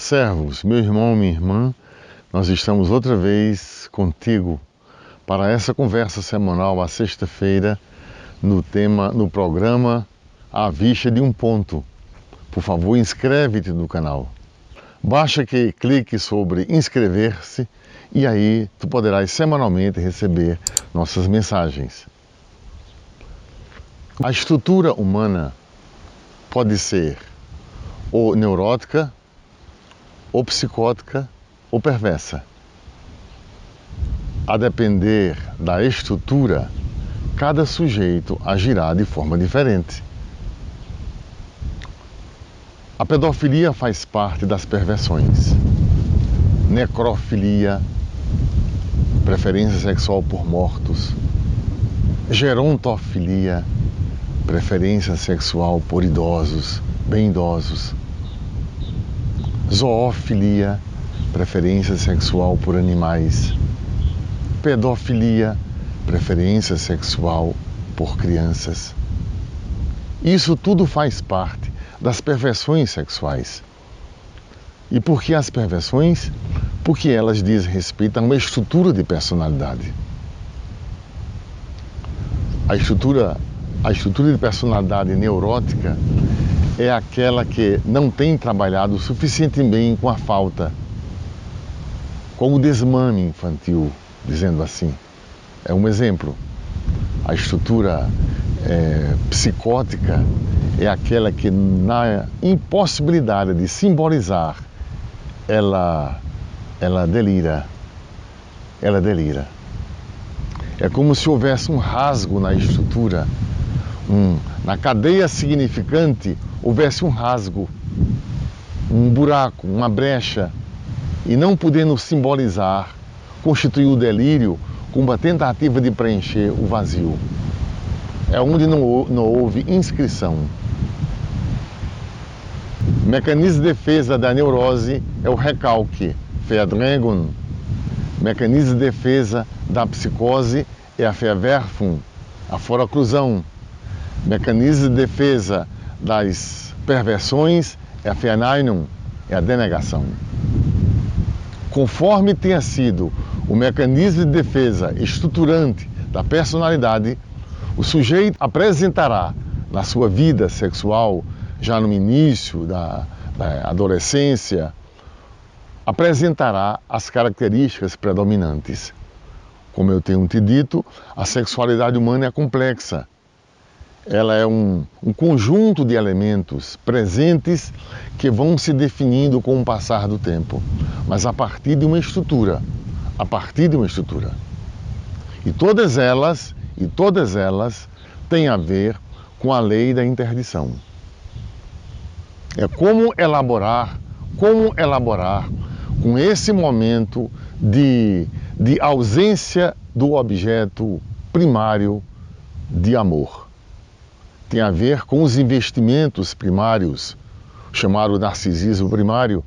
Servos, meu irmão, minha irmã, nós estamos outra vez contigo para essa conversa semanal, à sexta-feira, no programa À Vista de um Ponto. Por favor, inscreve-te no canal. Basta que clique sobre inscrever-se e aí tu poderás semanalmente receber nossas mensagens. A estrutura humana pode ser ou neurótica, ou psicótica, ou perversa. A depender da estrutura, cada sujeito agirá de forma diferente. A pedofilia faz parte das perversões. Necrofilia, preferência sexual por mortos. Gerontofilia, preferência sexual por idosos, bem idosos. Zoofilia, preferência sexual por animais. Pedofilia, preferência sexual por crianças. Isso tudo faz parte das perversões sexuais. E por que as perversões? Porque elas dizem respeito a uma estrutura de personalidade. A estrutura de personalidade neurótica é aquela que não tem trabalhado suficientemente bem com a falta, com o desmame infantil, dizendo assim. É um exemplo. A estrutura psicótica é aquela que, na impossibilidade de simbolizar, ela delira. Ela delira. É como se houvesse um rasgo na estrutura, na cadeia significante, houvesse um rasgo, um buraco, uma brecha, e não podendo simbolizar, constituir o delírio como uma tentativa de preencher o vazio. É onde não houve inscrição. O mecanismo de defesa da neurose é o recalque, Verdrängung. O mecanismo de defesa da psicose é a Verwerfung, a foroclusão. O mecanismo de defesa das perversões é a Verneinung, é a denegação. Conforme tenha sido o mecanismo de defesa estruturante da personalidade, o sujeito apresentará na sua vida sexual, já no início da adolescência, apresentará as características predominantes. Como eu tenho te dito, a sexualidade humana é complexa. Ela é um conjunto de elementos presentes que vão se definindo com o passar do tempo, mas a partir de uma estrutura. E todas elas têm a ver com a lei da interdição. É como elaborar com esse momento de ausência do objeto primário de amor. Tem a ver com os investimentos primários, chamado narcisismo primário,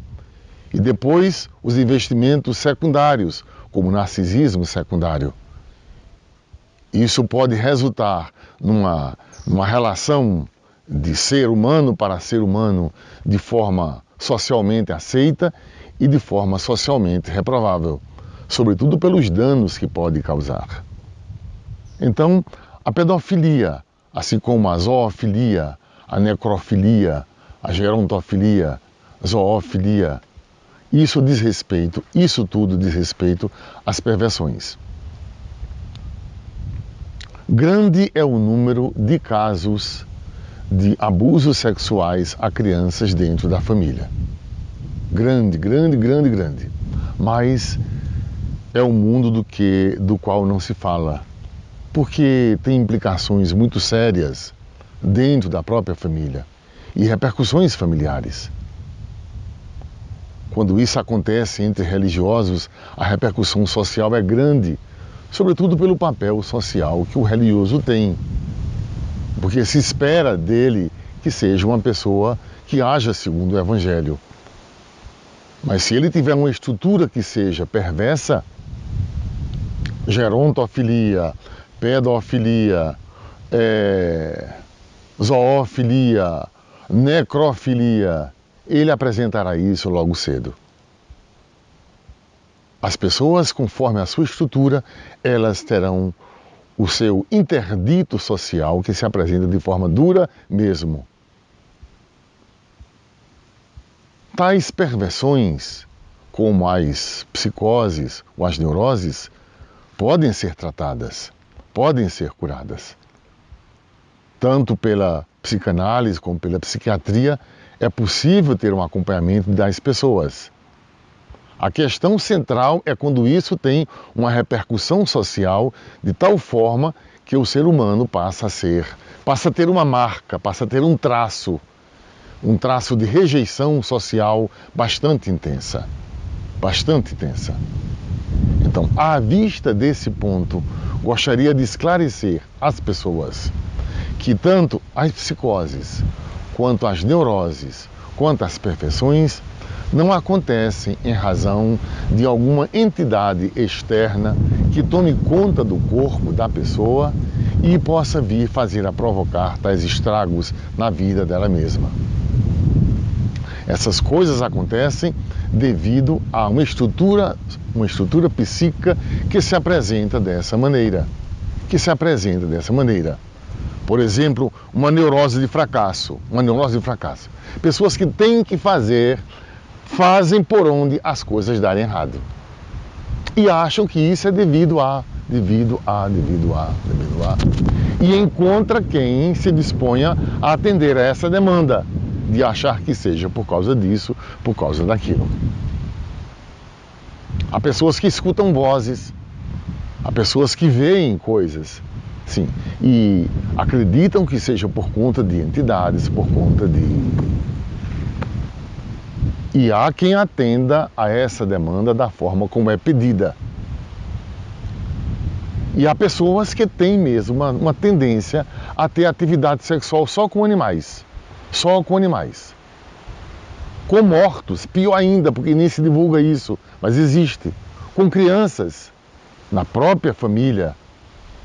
e depois os investimentos secundários, como o narcisismo secundário. Isso pode resultar numa relação de ser humano para ser humano de forma socialmente aceita e de forma socialmente reprovável, sobretudo pelos danos que pode causar. Então, a pedofilia, assim como a zoofilia, a necrofilia, a gerontofilia, zoofilia, isso tudo diz respeito às perversões. Grande é o número de casos de abusos sexuais a crianças dentro da família. Grande. Mas é um mundo do qual não se fala, porque tem implicações muito sérias dentro da própria família e repercussões familiares. Quando isso acontece entre religiosos, a repercussão social é grande, sobretudo pelo papel social que o religioso tem, porque se espera dele que seja uma pessoa que haja segundo o Evangelho. Mas se ele tiver uma estrutura que seja perversa, gerontofilia, pedofilia, zoofilia, necrofilia, ele apresentará isso logo cedo. As pessoas, conforme a sua estrutura, elas terão o seu interdito social que se apresenta de forma dura mesmo. Tais perversões, como as psicoses ou as neuroses, podem ser tratadas, podem ser curadas. Tanto pela psicanálise como pela psiquiatria, é possível ter um acompanhamento das pessoas. A questão central é quando isso tem uma repercussão social de tal forma que o ser humano passa a ter uma marca, passa a ter um traço de rejeição social bastante intensa. Bastante intensa. Então, à vista desse ponto, gostaria de esclarecer às pessoas que tanto as psicoses, quanto as neuroses, quanto as perfeições, não acontecem em razão de alguma entidade externa que tome conta do corpo da pessoa e possa vir fazer a provocar tais estragos na vida dela mesma. Essas coisas acontecem devido a uma estrutura psíquica que se apresenta dessa maneira. Por exemplo, uma neurose de fracasso. Pessoas que têm que fazem por onde as coisas darem errado. E acham que isso é devido a. E encontra quem se disponha a atender a essa demanda, de achar que seja por causa disso, por causa daquilo. Há pessoas que escutam vozes, há pessoas que veem coisas, sim, e acreditam que seja por conta de entidades, por conta de... E há quem atenda a essa demanda da forma como é pedida. E há pessoas que têm mesmo uma tendência a ter atividade sexual só com animais. Com mortos, pior ainda, porque nem se divulga isso, mas existe. Com crianças, na própria família,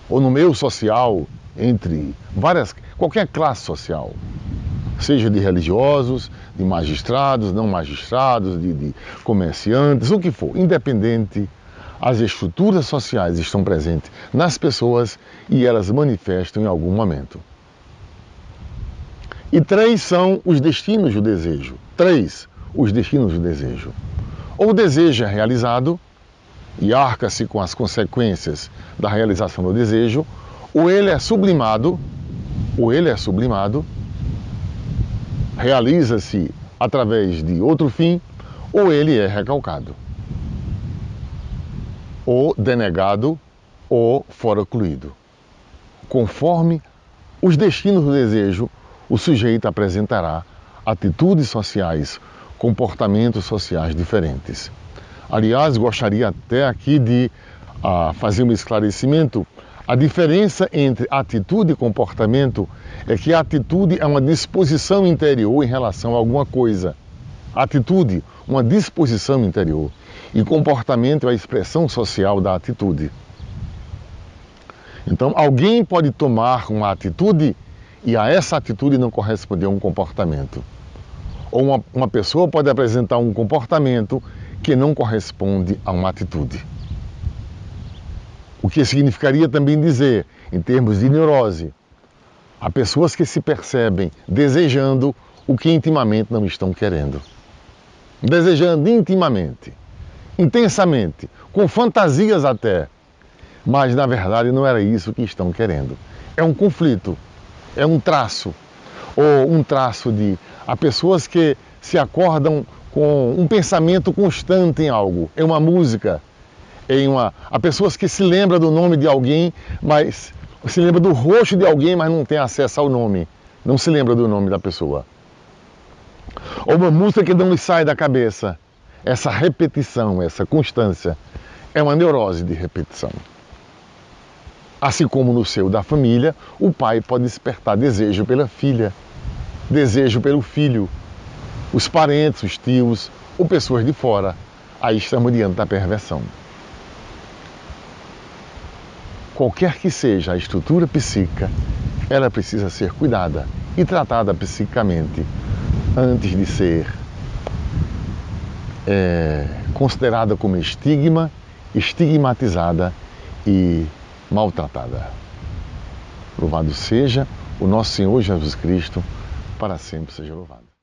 ou no meio social, entre qualquer classe social. Seja de religiosos, de magistrados, não magistrados, de comerciantes, o que for, independente, as estruturas sociais estão presentes nas pessoas e elas manifestam em algum momento. E 3 são os destinos do desejo. Ou o desejo é realizado e arca-se com as consequências da realização do desejo, ou ele é sublimado, realiza-se através de outro fim, ou ele é recalcado, ou denegado, ou fora incluído. Conforme os destinos do desejo, o sujeito apresentará atitudes sociais, comportamentos sociais diferentes. Aliás, gostaria até aqui de fazer um esclarecimento. A diferença entre atitude e comportamento é que a atitude é uma disposição interior em relação a alguma coisa. Atitude, uma disposição interior. E comportamento é a expressão social da atitude. Então, alguém pode tomar uma atitude e a essa atitude não corresponder a um comportamento. Ou uma pessoa pode apresentar um comportamento que não corresponde a uma atitude. O que significaria também dizer, em termos de neurose, há pessoas que se percebem desejando o que intimamente não estão querendo. Desejando intimamente, intensamente, com fantasias até, mas na verdade não era isso que estão querendo. É um conflito, é um traço, ou um traço de... Há pessoas que se acordam com um pensamento constante em algo, em uma música, há pessoas que se lembram do nome de alguém, mas se lembra do rosto de alguém, mas não tem acesso ao nome, não se lembra do nome da pessoa. Ou uma música que não lhe sai da cabeça. Essa repetição, essa constância, é uma neurose de repetição. Assim como no seio da família, o pai pode despertar desejo pela filha, desejo pelo filho, os parentes, os tios, ou pessoas de fora. Aí estamos diante da perversão. Qualquer que seja a estrutura psíquica, ela precisa ser cuidada e tratada psiquicamente antes de ser é considerada como estigma, estigmatizada e maltratada. Louvado seja o nosso Senhor Jesus Cristo, para sempre seja louvado.